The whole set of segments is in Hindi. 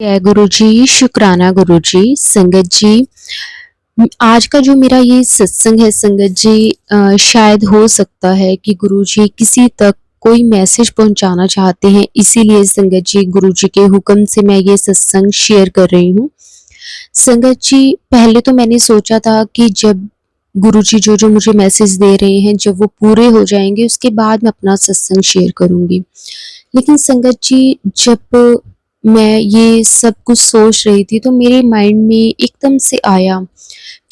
जय गुरु जी, शुक्राना गुरु जी। संगत जी, आज का जो मेरा ये सत्संग है संगत जी, शायद हो सकता है कि गुरु जी किसी तक कोई मैसेज पहुंचाना चाहते हैं, इसीलिए संगत जी गुरु जी के हुक्म से मैं ये सत्संग शेयर कर रही हूँ। संगत जी, पहले तो मैंने सोचा था कि जब गुरु जी जो जो मुझे मैसेज दे रहे हैं, जब वो पूरे हो जाएंगे उसके बाद मैं अपना सत्संग शेयर करूंगी। लेकिन संगत जी, जब मैं ये सब कुछ सोच रही थी तो मेरे माइंड में एकदम से आया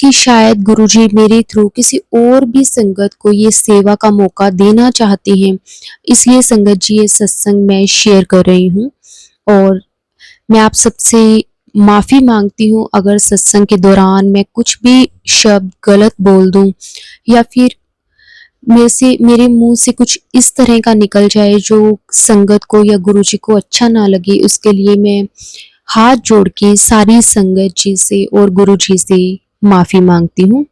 कि शायद गुरुजी मेरे थ्रू किसी और भी संगत को ये सेवा का मौका देना चाहते हैं, इसलिए संगत जी ये सत्संग मैं शेयर कर रही हूँ। और मैं आप सबसे माफ़ी मांगती हूँ अगर सत्संग के दौरान मैं कुछ भी शब्द गलत बोल दूँ या फिर मेरे मुंह से कुछ इस तरह का निकल जाए जो संगत को या गुरुजी को अच्छा ना लगे। उसके लिए मैं हाथ जोड़ के सारी संगत जी से और गुरुजी से माफ़ी मांगती हूँ।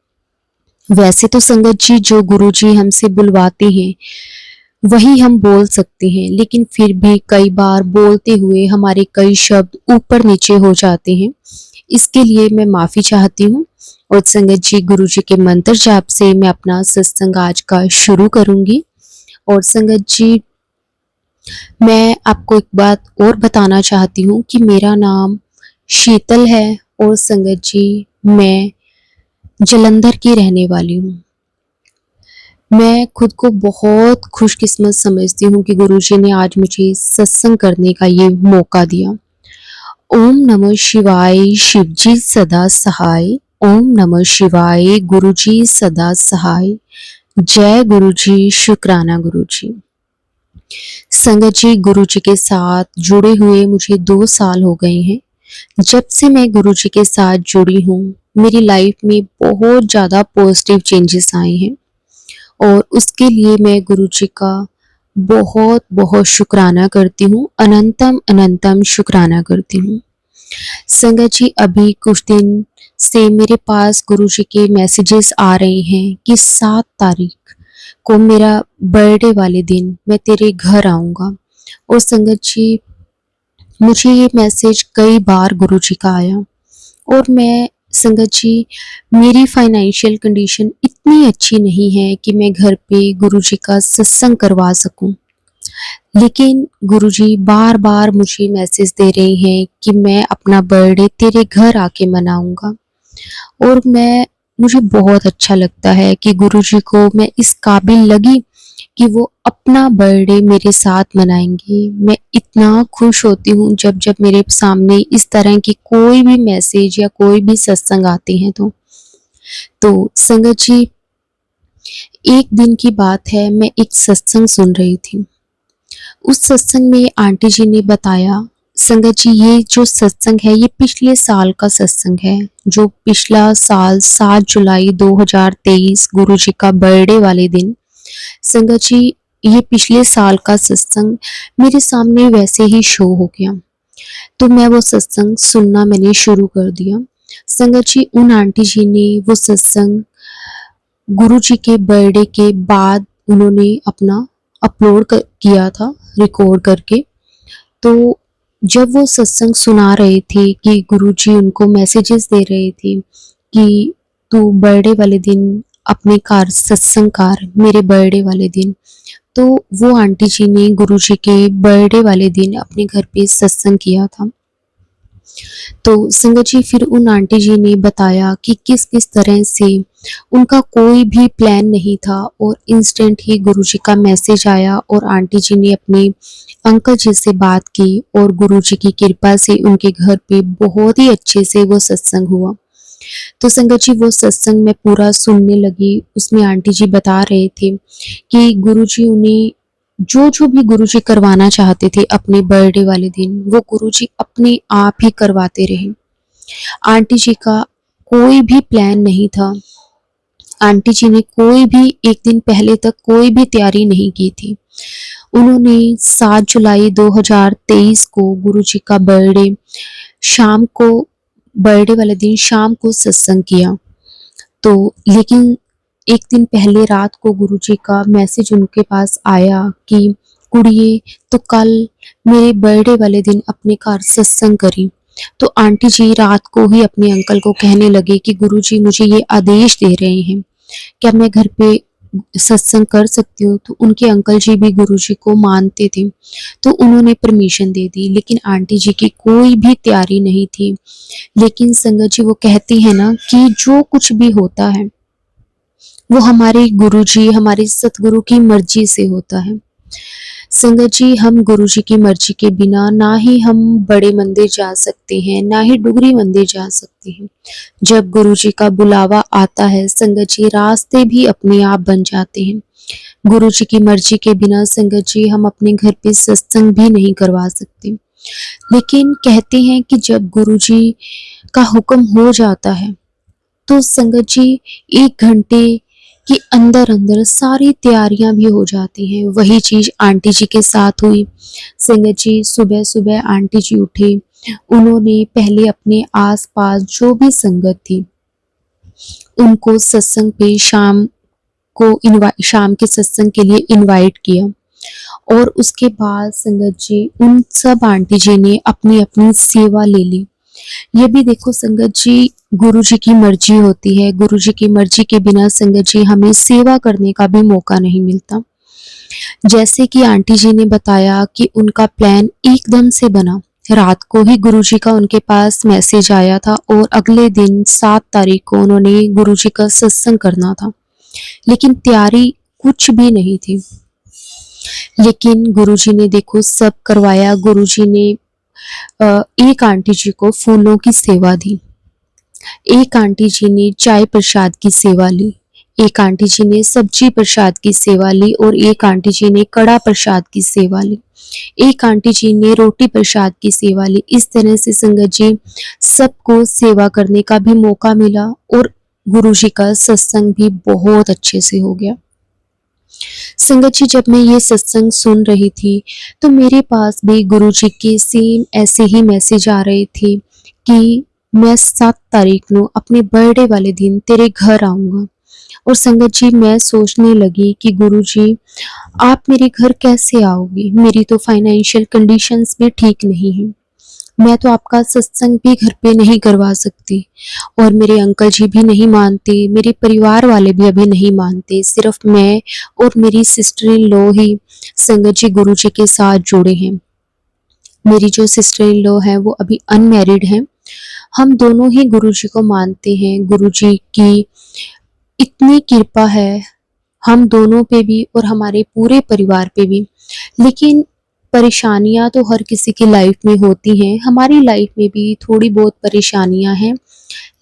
वैसे तो संगत जी जो गुरुजी हमसे बुलवाते हैं वही हम बोल सकते हैं, लेकिन फिर भी कई बार बोलते हुए हमारे कई शब्द ऊपर नीचे हो जाते हैं, इसके लिए मैं माफ़ी चाहती हूँ। और संगत जी गुरुजी के मंत्र जाप से मैं अपना सत्संग आज का शुरू करूंगी। और संगत जी, मैं आपको एक बात और बताना चाहती हूँ कि मेरा नाम शीतल है और संगत जी मैं जलंधर की रहने वाली हूँ। मैं खुद को बहुत खुशकिस्मत समझती हूँ कि गुरुजी ने आज मुझे सत्संग करने का ये मौका दिया। ओम नमः शिवाय, शिवजी सदा सहाय। ओम नमः शिवाय, गुरुजी सदा सहाय। जय गुरुजी, शुक्राना गुरुजी। संगत जी, गुरुजी के साथ जुड़े हुए मुझे 2 साल हो गए हैं। जब से मैं गुरुजी के साथ जुड़ी हूँ मेरी लाइफ में बहुत ज़्यादा पॉजिटिव चेंजेस आए हैं और उसके लिए मैं गुरुजी का बहुत बहुत शुक्राना करती हूँ, अनंतम अनंतम शुक्राना करती हूँ। संगत जी, अभी कुछ दिन से मेरे पास गुरुजी के मैसेजेस आ रहे हैं कि 7 तारीख को मेरा बर्थडे वाले दिन मैं तेरे घर आऊँगा। और संगत जी, मुझे ये मैसेज कई बार गुरुजी का आया और मैं संगत जी, मेरी फाइनेंशियल कंडीशन इतनी अच्छी नहीं है कि मैं घर पे गुरुजी का सत्संग करवा सकूं। लेकिन गुरुजी बार बार मुझे मैसेज दे रहे हैं कि मैं अपना बर्थडे तेरे घर आके मनाऊंगा। और मुझे बहुत अच्छा लगता है कि गुरुजी को मैं इस काबिल लगी कि वो अपना बर्थडे मेरे साथ मनाएंगे। मैं इतना खुश होती हूँ जब जब मेरे सामने इस तरह की कोई भी मैसेज या कोई भी सत्संग आते हैं तो संगत जी, एक दिन की बात है, मैं एक सत्संग सुन रही थी। उस सत्संग में आंटी जी ने बताया, संगत जी ये जो सत्संग है ये पिछले साल का सत्संग है, जो पिछला साल 7 जुलाई 2023 गुरु जी का बर्थडे वाले दिन। संगत जी, ये पिछले साल का सत्संग मेरे सामने वैसे ही शो हो गया, तो मैं वो सत्संग सुनना मैंने शुरू कर दिया। संगत जी, उन आंटी जी ने वो सत्संग गुरु जी के बर्थडे के बाद उन्होंने अपना किया था रिकॉर्ड करके। तो जब वो सत्संग सुना रहे थे कि गुरुजी उनको मैसेजेस दे रहे थे कि तू बर्थडे वाले दिन अपने कार सत्संग कार मेरे बर्थडे वाले दिन, तो वो आंटी जी ने गुरुजी के बर्थडे वाले दिन अपने घर पे सत्संग किया था। तो संगत जी, फिर उन आंटी जी ने बताया कि किस किस तरह से उनका कोई भी प्लान नहीं था और इंस्टेंट ही गुरुजी का मैसेज आया और आंटी जी ने अपने अंकल जी से बात की और गुरुजी की कृपा से उनके घर पे बहुत ही अच्छे से वो सत्संग हुआ। तो संगत जी, वो सत्संग मैं पूरा सुनने लगी। उसमें आंटी जी बता रहे थे कि गुरुजी उन्हें जो जो भी गुरुजी करवाना चाहते थे अपने बर्थडे वाले दिन, वो गुरुजी अपने आप ही करवाते रहे। आंटी जी का कोई भी प्लान नहीं था। आंटी जी ने कोई भी एक दिन पहले तक कोई भी तैयारी नहीं की थी। उन्होंने 7 जुलाई 2023 को गुरुजी का शाम को बर्थडे वाले दिन शाम को सत्संग किया। तो लेकिन एक दिन पहले रात को गुरुजी का मैसेज उनके पास आया कि कुड़िए तो कल मेरे बर्थडे वाले दिन अपने घर सत्संग करी। तो आंटी जी रात को ही अपने अंकल को कहने लगे कि गुरुजी मुझे ये आदेश दे रहे हैं, क्या मैं घर पे सत्संग कर सकती हूँ? तो उनके अंकल जी भी गुरुजी को मानते थे, तो उन्होंने परमिशन दे दी। लेकिन आंटी जी की कोई भी तैयारी नहीं थी। लेकिन संगत जी वो कहती है ना कि जो कुछ भी होता है वो हमारे गुरुजी, हमारे सतगुरु की मर्जी से होता है। संगत जी हम गुरुजी की मर्जी के बिना ना ही हम बड़े मंदिर जा सकते हैं, ना ही डुगरी मंदिर जा सकते हैं। जब गुरुजी का बुलावा आता है संगत जी रास्ते भी अपने आप बन जाते हैं। गुरुजी की मर्जी के बिना संगत जी हम अपने घर पे सत्संग भी नहीं करवा सकते। लेकिन कहते हैं कि जब गुरुजी का हुक्म हो जाता है तो संगत जी 1 घंटे के अंदर-अंदर सारी तैयारियां भी हो जाती हैं। वही चीज़ आंटी जी के साथ हुई। संगत जी सुबह-सुबह आंटी जी उठे, उन्होंने पहले अपने आस-पास जो भी संगत थी, उनको सत्संग पे शाम के सत्संग के लिए इनवाइट किया और उसके बाद संगत जी उन सब आंटी जी ने अपनी-अपनी सेवा ले ली। ये भी देखो संगत जी गुरुजी की मर्जी होती है। गुरुजी की मर्जी के बिना संगत जी हमें सेवा करने का भी मौका नहीं मिलता। जैसे कि आंटी जी ने बताया कि उनका प्लान एकदम से बना। रात को ही गुरुजी का उनके पास मैसेज आया था और अगले दिन 7 तारीख को उन्होंने गुरुजी का सत्संग करना था। लेकिन तैयारी कुछ भी नहीं थी। लेकिन गुरुजी ने देखो सब करवाया। गुरुजी ने एक आंटी जी को फूलों की सेवा दी, एक आंटी जी ने चाय प्रसाद की सेवा ली, एक आंटी जी ने सब्जी प्रसाद की सेवा ली और एक आंटी जी ने कड़ा प्रसाद की सेवा ली, एक आंटी जी ने रोटी प्रसाद की सेवा ली। इस तरह से संगत जी सबको सेवा करने का भी मौका मिला और गुरुजी का सत्संग भी बहुत अच्छे से हो गया। संगत जी जब मैं ये सत्संग सुन रही थी तो मेरे पास भी गुरुजी के सेम ऐसे ही मैसेज आ रहे थे कि मैं 7 तारीख को अपने बर्थडे वाले दिन तेरे घर आऊँगा। और संगत जी मैं सोचने लगी कि गुरुजी आप मेरे घर कैसे आओगे? मेरी तो फाइनेंशियल कंडीशंस भी ठीक नहीं है। मैं तो आपका सत्संग भी घर पे नहीं करवा सकती और मेरे अंकल जी भी नहीं मानते, मेरे परिवार वाले भी अभी नहीं मानते। सिर्फ मैं और मेरी सिस्टर इन लॉ ही संगत जी गुरुजी के साथ जुड़े हैं। मेरी जो सिस्टर इन लॉ है वो अभी अनमैरिड हैं। हम दोनों ही गुरुजी को मानते हैं। गुरुजी की इतनी कृपा है हम दोनों पे भी और हमारे पूरे परिवार पे भी। लेकिन परेशानियाँ तो हर किसी की लाइफ में होती हैं। हमारी लाइफ में भी थोड़ी बहुत परेशानियाँ हैं।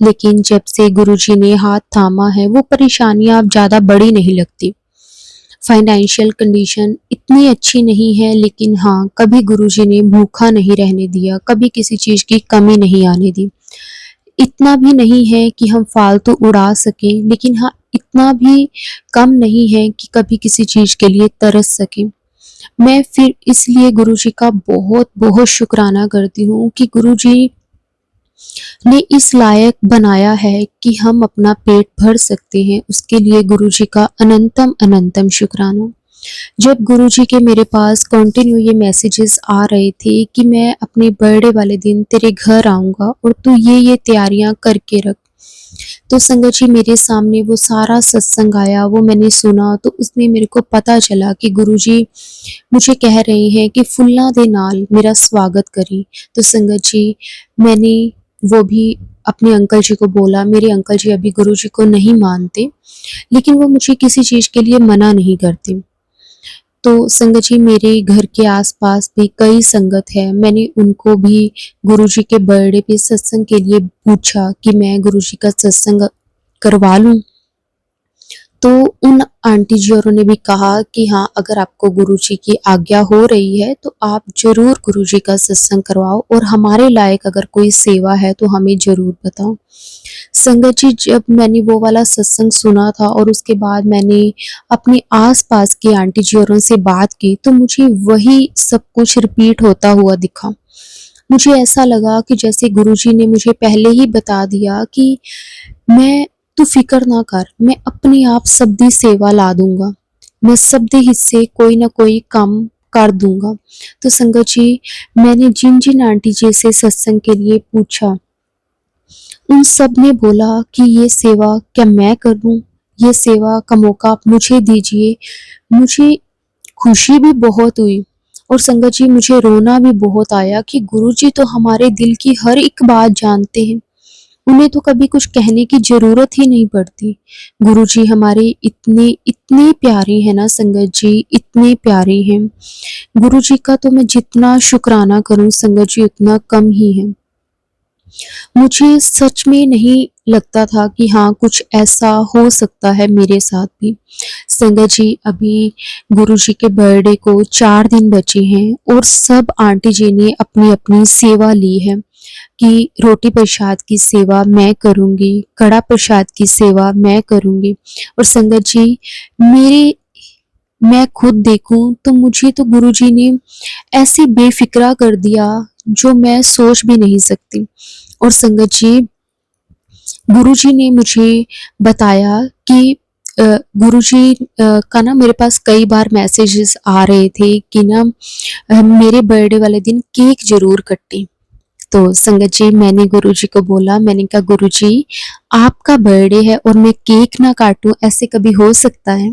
लेकिन जब से गुरुजी ने हाथ थामा है वो परेशानियाँ अब ज़्यादा बड़ी नहीं लगती। फाइनेंशियल कंडीशन इतनी अच्छी नहीं है लेकिन हाँ, कभी गुरुजी ने भूखा नहीं रहने दिया, कभी किसी चीज़ की कमी नहीं आने दी। इतना भी नहीं है कि हम फालतू उड़ा सकें, लेकिन हाँ, इतना भी कम नहीं है कि कभी किसी चीज़ के लिए तरस सकें। मैं फिर इसलिए गुरुजी का बहुत-बहुत शुक्राना करती हूँ कि गुरुजी ने इस लायक बनाया है कि हम अपना पेट भर सकते हैं। उसके लिए गुरुजी का अनंतम शुक्राना। जब गुरुजी के मेरे पास कंटिन्यू ये मैसेजेस आ रहे थे कि मैं अपने बर्थडे वाले दिन तेरे घर आऊँगा और तू ये तैयारियाँ करके रख। तो संगत जी मेरे सामने वो सारा सत्संग आया, वो मैंने सुना तो उसमें मेरे को पता चला कि गुरुजी मुझे कह रहे हैं कि फुल्लां दे नाल मेरा स्वागत करी। तो संगत जी मैंने वो भी अपने अंकल जी को बोला। मेरे अंकल जी अभी गुरुजी को नहीं मानते, लेकिन वो मुझे किसी चीज़ के लिए मना नहीं करते। तो संगत जी मेरे घर के आस-पास भी कई संगत है। मैंने उनको भी गुरुजी के बर्थडे पे सत्संग के लिए पूछा कि मैं गुरुजी का सत्संग करवा लूँ? तो उन आंटी जी औरों ने भी कहा कि हाँ, अगर आपको गुरुजी की आज्ञा हो रही है तो आप ज़रूर गुरुजी का सत्संग करवाओ और हमारे लायक अगर कोई सेवा है तो हमें ज़रूर बताओ। संगत जी जब मैंने वो वाला सत्संग सुना था और उसके बाद मैंने अपने आस-पास की आंटी जी औरों से बात की तो मुझे वही सब कुछ रिपीट होता हुआ दिखा। मुझे ऐसा लगा कि जैसे गुरुजी ने मुझे पहले ही बता दिया कि मैं तू फ़िक्र ना कर, मैं अपने आप सबदी सेवा ला दूँगा। मैं सबदे हिस्से कोई ना कोई कम कर दूंगा। तो संगत जी, मैंने जिन जिन आंटी जी से सत्संग के लिए पूछा, उन सब ने बोला कि ये सेवा क्या मैं करूं, ये सेवा का मौका आप मुझे दीजिए। मुझे खुशी भी बहुत हुई और संगत जी मुझे रोना भी बहुत आया कि गुरुजी तो हमारे दिल की हर एक बात जानते हैं। उन्हें तो कभी कुछ कहने की ज़रूरत ही नहीं पड़ती। गुरुजी हमारे इतने इतने प्यारे हैं ना संगत जी, इतने प्यारे हैं। गुरुजी का तो मैं जितना शुक्राना करूँ संगत जी उतना कम ही है। मुझे सच में नहीं लगता था कि हाँ, कुछ ऐसा हो सकता है मेरे साथ भी। संगत जी, अभी गुरुजी के बर्थडे को 4 दिन बचे हैं और सब आंटी जी ने अपनी-अपनी सेवा ली है कि रोटी प्रसाद की सेवा मैं करूँगी, कड़ा प्रसाद की सेवा मैं करूँगी। और संगत जी, मेरे मैं खुद देखूँ तो मुझे तो गुरुजी ने ऐसे बेफ़िक्रा कर दिया जो मैं सोच भी नहीं सकती। और संगत जी, गुरुजी ने मुझे बताया कि गुरुजी का ना मेरे पास कई बार मैसेजेस आ रहे थे कि ना मेरे बर्थडे वाले दिन केक ज़रूर कटें। तो संगत जी, मैंने गुरुजी को बोला, मैंने कहा गुरुजी, आपका बर्थडे है और मैं केक ना काटूँ, ऐसे कभी हो सकता है?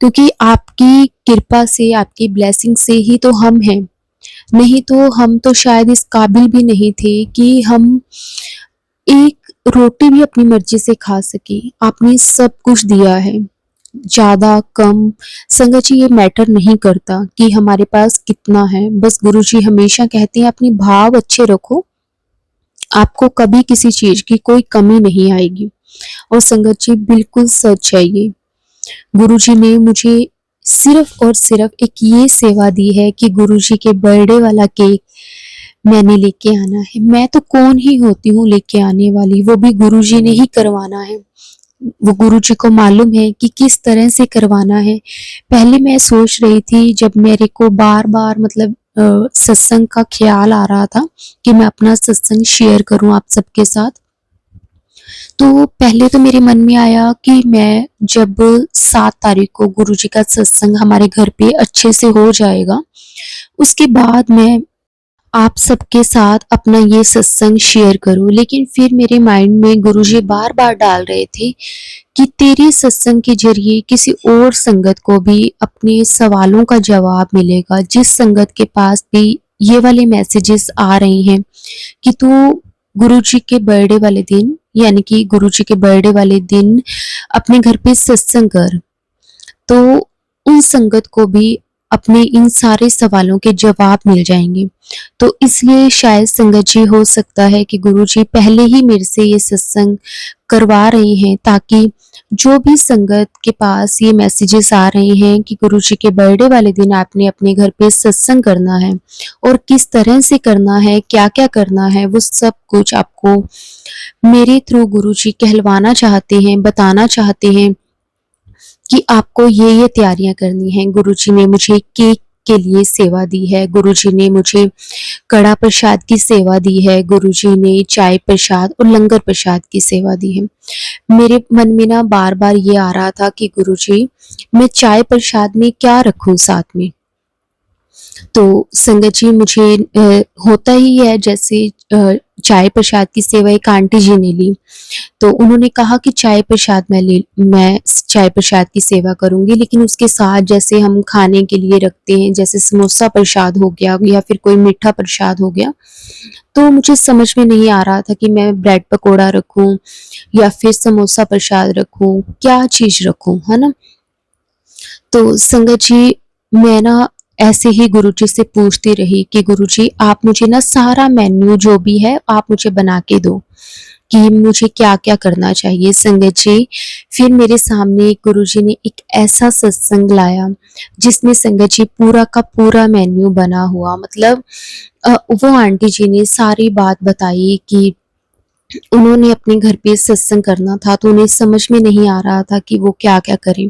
क्योंकि आपकी कृपा से, आपकी ब्लेसिंग से ही तो हम हैं। नहीं तो हम तो शायद इस काबिल भी नहीं थे कि हम एक रोटी भी अपनी मर्जी से खा सके। आपने सब कुछ दिया है, ज़्यादा कम संगत जी ये मैटर नहीं करता कि हमारे पास कितना है। बस गुरुजी हमेशा कहते हैं अपने भाव अच्छे रखो, आपको कभी किसी चीज़ की कोई कमी नहीं आएगी। और संगत जी बिल्कुल सच है ये। गुरुजी ने मुझे सिर्फ़ और सिर्फ़ एक ये सेवा दी है कि गुरुजी के बर्थडे वाला केक मैंने लेके आना है। मैं तो कौन ही होती हूँ लेके आने वाली, वो भी गुरुजी ने ही करवाना है। वो गुरुजी को मालूम है कि किस तरह से करवाना है। पहले मैं सोच रही थी जब मेरे को बार-बार मतलब सत्संग का ख़्याल आ रहा था कि मैं अपना सत्संग शेयर करूँ आप सबके साथ। तो पहले तो मेरे मन में आया कि मैं जब 7 तारीख को गुरुजी का सत्संग हमारे घर पे अच्छे से हो जाएगा, उसके बाद मैं आप सबके साथ अपना ये सत्संग शेयर करूँ। लेकिन फिर मेरे माइंड में गुरुजी बार-बार डाल रहे थे कि तेरे सत्संग के ज़रिए किसी और संगत को भी अपने सवालों का जवाब मिलेगा। जिस संगत के पास भी ये वाले मैसेजेस आ रहे हैं कि तू गुरुजी के बर्थडे वाले दिन यानी कि गुरुजी के बर्थडे वाले दिन अपने घर पे सत्संग कर। तो उन संगत को भी अपने इन सारे सवालों के जवाब मिल जाएँगे। तो इसलिए शायद संगत जी हो सकता है कि गुरुजी पहले ही मेरे से ये सत्संग करवा रहे हैं ताकि जो भी संगत के पास ये मैसेजेस आ रहे हैं कि गुरुजी के बर्थडे वाले दिन आपने अपने घर पे सत्संग करना है और किस तरह से करना है, क्या-क्या करना है, वो सब कुछ आपको मेरे थ्रू गुरुजी कहलवाना चाहते हैं, बताना चाहते हैं कि आपको ये तैयारियाँ करनी हैं। गुरुजी ने मुझे केक के लिए सेवा दी है, गुरुजी ने मुझे कड़ा प्रसाद की सेवा दी है, गुरुजी ने चाय प्रसाद और लंगर प्रसाद की सेवा दी है। मेरे मन में ना बार-बार ये आ रहा था कि गुरुजी, मैं चाय प्रसाद में क्या रखूँ साथ में? तो संगत जी मुझे होता ही है जैसे चाय प्रसाद की सेवा एक आंटी जी ने ली, तो उन्होंने कहा कि मैं चाय प्रसाद की सेवा करूँगी, लेकिन उसके साथ जैसे हम खाने के लिए रखते हैं, जैसे समोसा प्रसाद हो गया या फिर कोई मीठा प्रसाद हो गया, तो मुझे समझ में नहीं आ रहा था कि मैं ब्रेड पकोड़ा रखूँ या फिर समोसा प्रसाद रखूँ, क्या चीज़ रखूँ, है ना? तो संगत जी, मैं ना ऐसे ही गुरुजी से पूछती रही कि गुरुजी आप मुझे ना सारा मेन्यू जो भी है आप मुझे बना के दो कि मुझे क्या-क्या करना चाहिए। संगत जी, फिर मेरे सामने गुरुजी ने एक ऐसा सत्संग लाया जिसमें संगत जी पूरा का पूरा मेन्यू बना हुआ मतलब वो आंटी जी ने सारी बात बताई कि उन्होंने अपने घर पे सत्संग करना था तो उन्हें समझ में नहीं आ रहा था कि वो क्या-क्या करें।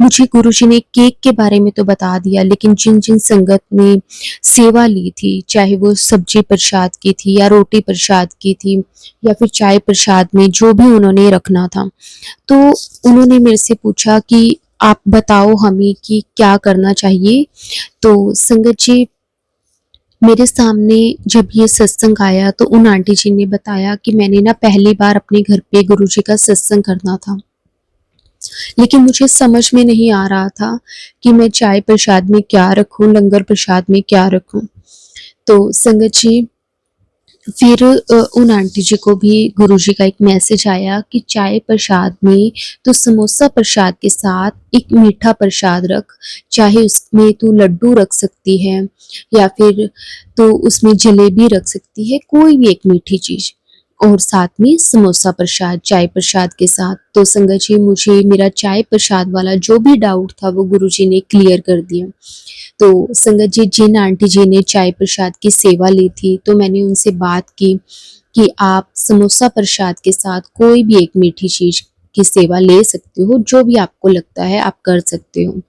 मुझे गुरुजी ने केक के बारे में तो बता दिया लेकिन जिन-जिन संगत ने सेवा ली थी, चाहे वो सब्जी प्रसाद की थी या रोटी प्रसाद की थी या फिर चाय प्रसाद में जो भी उन्होंने रखना था, तो उन्होंने मेरे से पूछा कि आप बताओ हमें कि क्या करना चाहिए। तो संगत जी, मेरे सामने जब ये सत्संग आया तो उन आंटी जी ने बताया कि मैंने ना पहली बार अपने घर पे गुरुजी का सत्संग करना था, लेकिन मुझे समझ में नहीं आ रहा था कि मैं चाय प्रसाद में क्या रखूं, लंगर प्रसाद में क्या रखूं। तो संगत जी, फिर उन आंटी जी को भी गुरुजी का एक मैसेज आया कि चाय प्रसाद में तो समोसा प्रसाद के साथ एक मीठा प्रसाद रख, चाहे उसमें तू लड्डू रख सकती है या फिर तो उसमें जलेबी रख सकती है, कोई भी एक मीठी चीज, और साथ में समोसा प्रसाद चाय प्रसाद के साथ। तो संगत जी, मुझे मेरा चाय प्रसाद वाला जो भी डाउट था वो गुरुजी ने क्लियर कर दिया। तो संगत जी, जिन आंटी जी ने चाय प्रसाद की सेवा ली थी तो मैंने उनसे बात की कि आप समोसा प्रसाद के साथ कोई भी एक मीठी चीज की सेवा ले सकते हो, जो भी आपको लगता है आप कर सकते हो।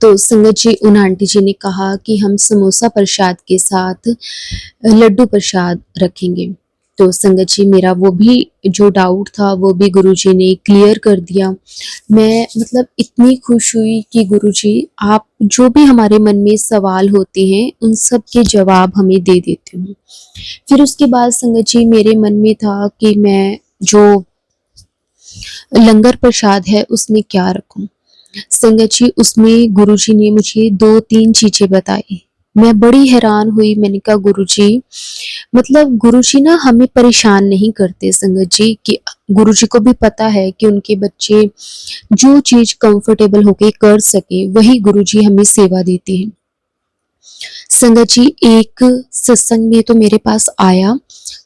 तो संगत जी, उन आंटी जी ने कहा कि हम समोसा प्रसाद के साथ लड्डू प्रसाद रखेंगे। तो संगत जी, मेरा वो भी जो डाउट था वो भी गुरुजी ने क्लियर कर दिया। मैं मतलब इतनी खुश हुई कि गुरुजी आप जो भी हमारे मन में सवाल होते हैं उन सब के जवाब हमें दे देते हो। फिर उसके बाद संगत जी, मेरे मन में था कि मैं जो लंगर प्रसाद है उसमें क्या रखूं। संगत जी, उसमें गुरुजी ने मुझे 2-3 चीजें बताई। मैं बड़ी हैरान हुई, मैंने कहा गुरुजी, मतलब गुरुजी ना हमें परेशान नहीं करते संगत जी, कि गुरुजी को भी पता है कि उनके बच्चे जो चीज कंफर्टेबल होके कर सके वही गुरुजी हमें सेवा देते हैं। संगत जी, एक सत्संग में तो मेरे पास आया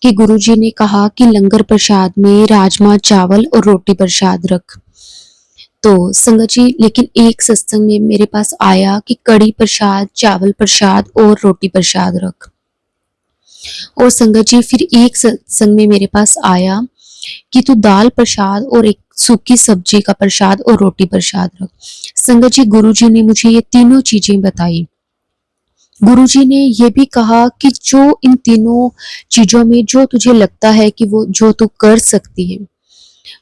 कि गुरुजी ने कहा कि लंगर प्रसाद में राजमा चावल और रोटी प्रसाद रख। तो संगत जी, लेकिन एक सत्संग में मेरे पास आया कि कड़ी प्रसाद, चावल प्रसाद और रोटी प्रसाद रख। और संगत जी, फिर एक सत्संग में मेरे पास आया कि तू दाल प्रसाद और एक सूखी सब्जी का प्रसाद और रोटी प्रसाद रख। संगत जी, गुरुजी ने मुझे ये तीनों चीजें बताई। गुरुजी ने ये भी कहा कि जो इन तीनों चीजों में जो तुझे लगता है कि वो जो तू कर सकती है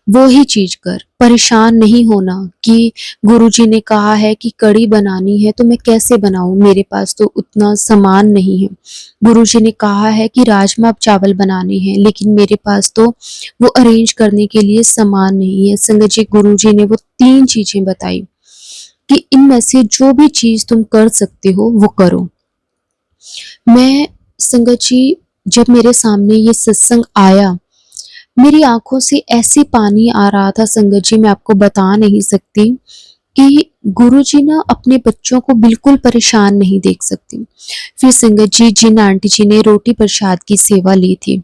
वो ही चीज कर, परेशान नहीं होना कि गुरुजी ने कहा है कि कढ़ी बनानी है तो मैं कैसे बनाऊं, मेरे पास तो उतना सामान नहीं है। गुरुजी ने कहा है कि राजमा चावल बनाने हैं लेकिन मेरे पास तो वो अरेंज करने के लिए सामान नहीं है। संगत जी, गुरुजी ने वो 3 चीजें बताई कि इनमें से जो भी चीज तुम कर सकते हो वो करो। मैं संगत जी, जब मेरे सामने ये सत्संग आया मेरी आंखों से ऐसे पानी आ रहा था संगत जी, मैं आपको बता नहीं सकती कि गुरुजी ना अपने बच्चों को बिल्कुल परेशान नहीं देख सकते। फिर संगत जी, जिन आंटी जी ने रोटी प्रसाद की सेवा ली थी,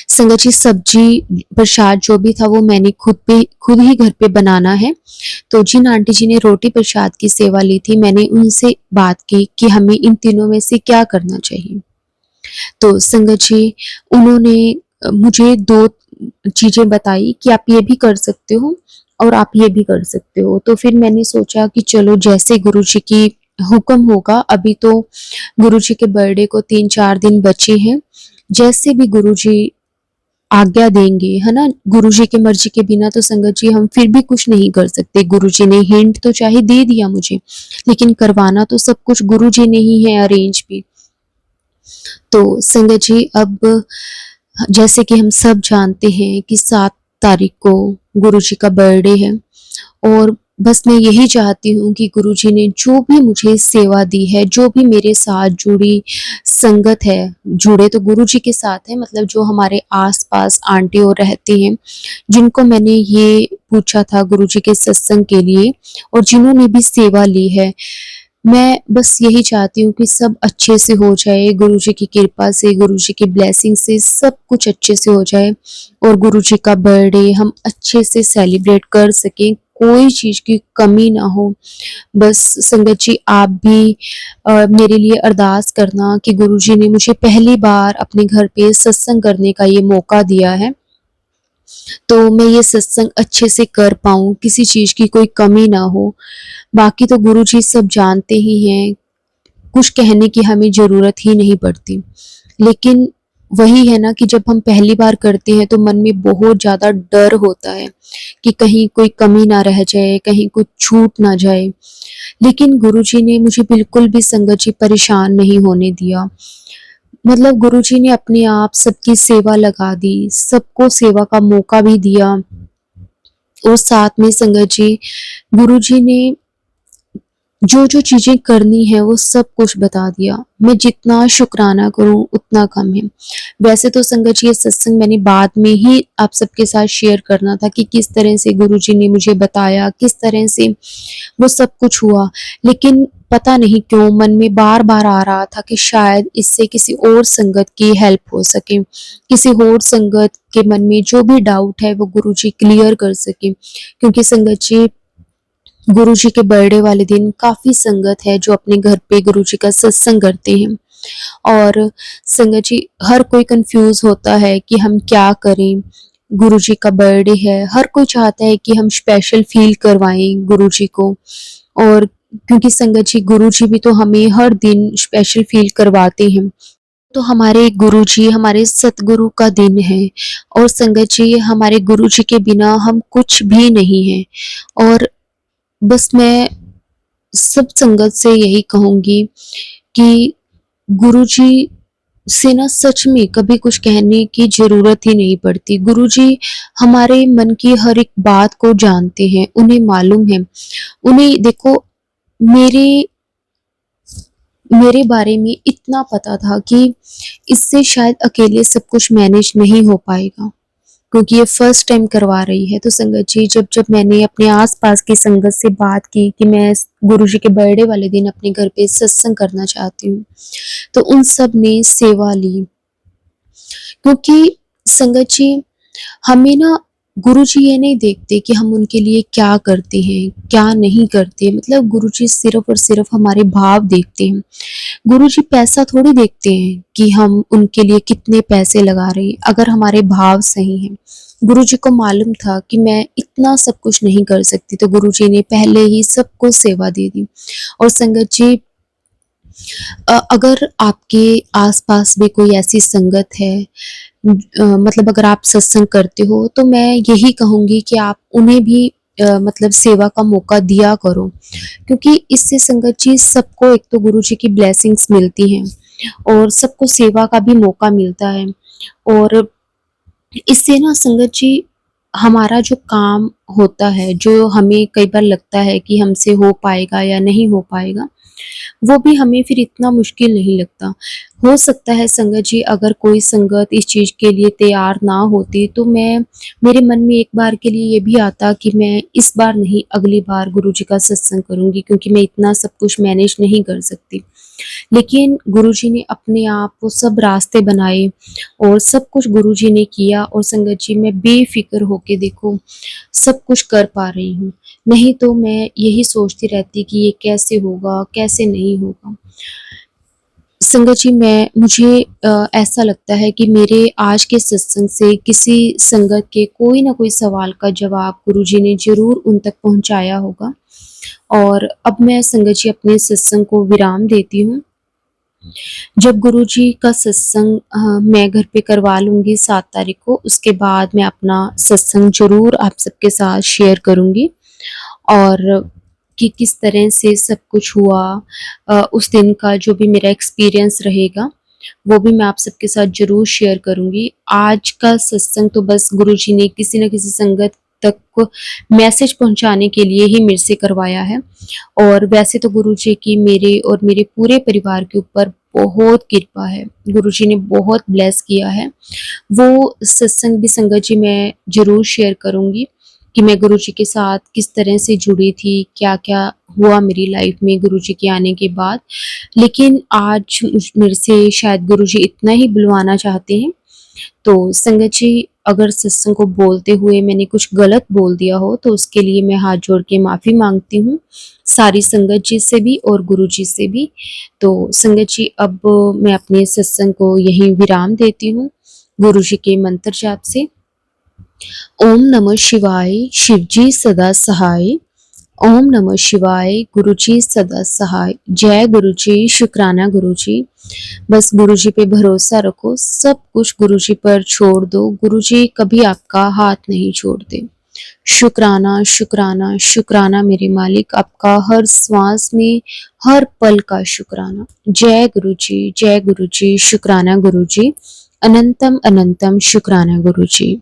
संगत जी सब्जी प्रसाद जो भी था वो मैंने खुद ही घर पे बनाना है। तो जिन आंटी जी ने रोटी प्रसाद की सेवा ली थी मैंने उनसे बात की कि हमें इन तीनों में से क्या करना चाहिए। तो संगत जी, उन्होंने मुझे 2 चीज़ें बताई कि आप ये भी कर सकते हो और आप ये भी कर सकते हो। तो फिर मैंने सोचा कि चलो जैसे गुरुजी की हुक्म होगा, अभी तो गुरुजी के बर्थडे को 3-4 दिन बचे हैं। जैसे भी गुरुजी आज्ञा देंगे, है ना? गुरुजी की मर्जी के बिना तो संगत जी हम फिर भी कुछ नहीं कर सकते। गुरुजी ने हिंट तो चाहे दे दिया मुझे, लेकिन करवाना तो सब कुछ गुरुजी ने ही है अरेंज भी। तो संगत जी, अब जैसे कि हम सब जानते हैं कि 7 तारीख को गुरुजी का बर्थडे है और बस मैं यही चाहती हूँ कि गुरुजी ने जो भी मुझे सेवा दी है, जो भी मेरे साथ जुड़ी संगत है, जुड़े तो गुरुजी के साथ है, मतलब जो हमारे आस-पास आंटी और रहती हैं, जिनको मैंने ये पूछा था गुरुजी के सत्संग के लिए और जिन्होंने भी सेवा ली है, मैं बस यही चाहती हूँ कि सब अच्छे से हो जाए, गुरुजी की कृपा से, गुरुजी की ब्लेसिंग से सब कुछ अच्छे से हो जाए और गुरुजी का बर्थडे हम अच्छे से सेलिब्रेट कर सकें, कोई चीज़ की कमी ना हो। बस संगत जी, आप भी मेरे लिए अरदास करना कि गुरुजी ने मुझे पहली बार अपने घर पे सत्संग करने का ये मौका दिया है, तो मैं ये सत्संग अच्छे से कर पाऊँ, किसी चीज़ की कोई कमी ना हो। बाकी तो गुरुजी सब जानते ही हैं, कुछ कहने की हमें ज़रूरत ही नहीं पड़ती। लेकिन वही है ना कि जब हम पहली बार करते हैं तो मन में बहुत ज़्यादा डर होता है कि कहीं कोई कमी ना रह जाए, कहीं कुछ छूट ना जाए। लेकिन गुरुजी ने मुझे बिल्कुल भी संगत जी परेशान नहीं होने दिया। मतलब गुरुजी ने अपने आप सबकी सेवा लगा दी, सबको सेवा का मौका भी दिया और साथ में संगत जी, गुरुजी ने जो-जो चीज़ें करनी है वो सब कुछ बता दिया। मैं जितना शुकराना करूँ उतना कम है। वैसे तो संगत जी ये सत्संग मैंने बाद में ही आप सबके साथ शेयर करना था कि किस तरह से गुरुजी ने मुझे बताया, किस तरह से वो सब कुछ हुआ। लेकिन पता नहीं क्यों मन में बार-बार आ रहा था कि शायद इससे किसी और संगत की हेल्प हो सके। किसी और संगत के मन में जो भी डाउट है वो गुरुजी क्लियर कर सकें। क्योंकि संगत जी गुरुजी के बर्थडे वाले दिन काफ़ी संगत है जो अपने घर पे गुरुजी का सत्संग करते हैं और संगत जी हर कोई कंफ्यूज होता है कि हम क्या करें। गुरुजी का बर्थडे है, हर कोई चाहता है कि हम स्पेशल फील करवाएं गुरुजी को और क्योंकि संगत जी गुरुजी भी तो हमें हर दिन स्पेशल फील करवाते हैं। तो हमारे गुरुजी हमारे सतगुरु का दिन है और संगत जी हमारे गुरुजी के बिना हम कुछ भी नहीं हैं और बस मैं सब संगत से यही कहूँगी कि गुरुजी से ना सच में कभी कुछ कहने की ज़रूरत ही नहीं पड़ती। गुरुजी हमारे मन की हर एक बात को जानते हैं, उन्हें मालूम है। उन्हें देखो मेरे मेरे बारे में इतना पता था कि इससे शायद अकेले सब कुछ मैनेज नहीं हो पाएगा। क्योंकि ये फर्स्ट टाइम करवा रही है। तो संगत जी जब मैंने अपने आस-पास की संगत से बात की कि मैं गुरुजी के बर्थडे वाले दिन अपने घर पे सत्संग करना चाहती हूँ, तो उन सब ने सेवा ली। क्योंकि संगत जी हमें ना गुरुजी ये नहीं देखते कि हम उनके लिए क्या करते हैं, क्या नहीं करते। मतलब गुरुजी सिर्फ़ और सिर्फ़ हमारे भाव देखते हैं। गुरुजी पैसा थोड़ी देखते हैं कि हम उनके लिए कितने पैसे लगा रहे हैं, अगर हमारे भाव सही हैं। गुरुजी को मालूम था कि मैं इतना सब कुछ नहीं कर सकती, तो गुरुजी ने पहले ही सबको सेवा दे दी। और संगत जी अगर आपके आस-पास भी कोई ऐसी संगत है मतलब अगर आप सत्संग करते हो, तो मैं यही कहूँगी कि आप उन्हें भी मतलब सेवा का मौका दिया करो। क्योंकि इससे संगत जी सबको एक तो गुरुजी की ब्लेसिंग्स मिलती हैं और सबको सेवा का भी मौका मिलता है और इससे ना संगत जी हमारा जो काम होता है, जो हमें कई बार लगता है कि हमसे हो पाएगा या नहीं हो पाएगा, वो भी हमें फिर इतना मुश्किल नहीं लगता। हो सकता है संगत जी अगर कोई संगत इस चीज़ के लिए तैयार ना होती तो मेरे मन में एक बार के लिए ये भी आता कि मैं इस बार नहीं अगली बार गुरुजी का सत्संग करूँगी क्योंकि मैं इतना सब कुछ मैनेज नहीं कर सकती। लेकिन गुरुजी ने अपने आप वो सब रास्ते बनाए और सब कुछ गुरुजी ने किया और संगत जी मैं बेफ़िक्र होके देखो सब कुछ कर पा रही हूँ। नहीं तो मैं यही सोचती रहती कि ये कैसे होगा, कैसे नहीं होगा। संगत जी मुझे ऐसा लगता है कि मेरे आज के सत्संग से किसी संगत के कोई ना कोई सवाल का जवाब गुरुजी ने ज़रूर उन तक पहुँचाया होगा और अब मैं संगत जी अपने सत्संग को विराम देती हूँ। जब गुरुजी का सत्संग मैं घर पे करवा लूँगी 7 तारीख को, उसके बाद मैं अपना सत्संग ज़रूर आप सबके साथ शेयर करूँगी और कि किस तरह से सब कुछ हुआ उस दिन का जो भी मेरा एक्सपीरियंस रहेगा, वो भी मैं आप सबके साथ ज़रूर शेयर करूँगी। आज का सत्संग तो बस गुरुजी ने किसी न किसी संगत तक मैसेज पहुँचाने के लिए ही मेरे से करवाया है और वैसे तो गुरुजी की मेरे और मेरे पूरे परिवार के ऊपर बहुत कृपा है। गुरुजी ने बहुत ब्लेस किया है। वो सत्संग भी संगत जी मैं ज़रूर शेयर करूँगी कि मैं गुरुजी के साथ किस तरह से जुड़ी थी, क्या-क्या हुआ मेरी लाइफ में गुरुजी के आने के बाद। लेकिन आज मेरे से शायद गुरुजी इतना ही बुलवाना चाहते हैं। तो संगत जी अगर सत्संग को बोलते हुए मैंने कुछ गलत बोल दिया हो तो उसके लिए मैं हाथ जोड़ के माफ़ी माँगती हूँ, सारी संगत जी से भी और गुरुजी से भी। तो संगत जी अब मैं अपने सत्संग को यहीं विराम देती हूँ, गुरुजी के मंत्र जाप से। ओम नमः शिवाय, शिवजी सदा सहाय। ओम नमः शिवाय। गुरुजी सदा सहाय। जय गुरुजी। शुक्राना गुरुजी। बस गुरुजी पे भरोसा रखो, सब कुछ गुरुजी पर छोड़ दो, गुरुजी कभी आपका हाथ नहीं छोड़ते। शुक्राना शुक्राना शुक्राना मेरे मालिक, आपका हर श्वास में, हर पल का शुक्राना। जय गुरुजी। जय गुरुजी। शुक्राना गुरुजी। अनंतम अनंतम शुक्राना गुरुजी।